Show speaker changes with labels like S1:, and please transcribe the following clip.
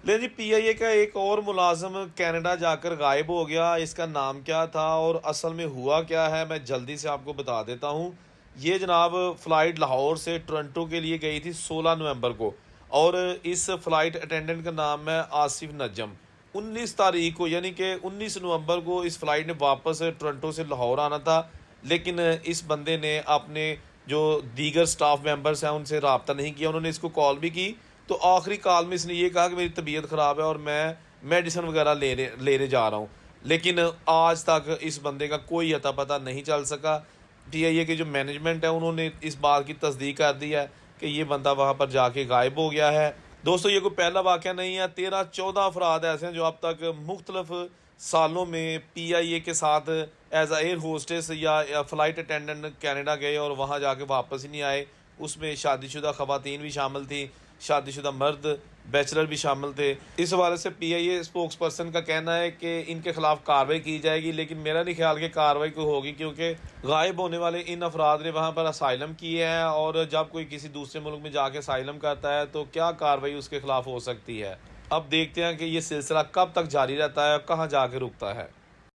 S1: ले जी, पीआईए का एक और मुलाजिम कनाडा जाकर गायब हो गया। इसका नाम क्या था और असल में हुआ क्या है, मैं जल्दी से आपको बता देता हूँ। ये जनाब फ़्लाइट लाहौर से टोरंटो के लिए गई थी 16 नवंबर को, और इस फ़्लाइट अटेंडेंट का नाम है आसिफ नजम। 19 तारीख को यानी कि 19 नवंबर को इस फ़्लाइट ने वापस टोरंटो से लाहौर आना था, लेकिन इस बंदे ने अपने जो दीगर स्टाफ मेंबर्स हैं उनसे रब्ता नहीं किया। उन्होंने इसको कॉल भी की, तो आखिरी कॉल में इसने ये कहा कि मेरी तबीयत ख़राब है और मैं मेडिसिन वगैरह लेने लेने जा रहा हूँ। लेकिन आज तक इस बंदे का कोई अता पता नहीं चल सका। पीआईए की जो मैनेजमेंट है उन्होंने इस बात की तस्दीक कर दी है कि ये बंदा वहाँ पर जाके गायब हो गया है। दोस्तों, ये कोई पहला वाक़या नहीं है। 13-14 अफराद ऐसे हैं जो अब तक मुख्तलिफ सालों में पीआईए के साथ एज एयर होस्टेस या फ़्लाइट अटेंडेंट कनाडा गए और वहाँ जाके वापस ही नहीं आए। उसमें शादीशुदा ख़वातीन भी शामिल थी, शादीशुदा मर्द, बैचलर भी शामिल थे। इस हवाले से पीआईए स्पोक्स पर्सन का कहना है कि इनके खिलाफ कार्रवाई की जाएगी, लेकिन मेरा नहीं ख्याल कि कार्रवाई कोई होगी, क्योंकि गायब होने वाले इन अफराद ने वहाँ पर असाइलम किए हैं, और जब कोई किसी दूसरे मुल्क में जाके असाइलम करता है तो क्या कार्रवाई उसके खिलाफ हो सकती है। अब देखते हैं कि ये सिलसिला कब तक जारी रहता है और कहाँ जाके रुकता है।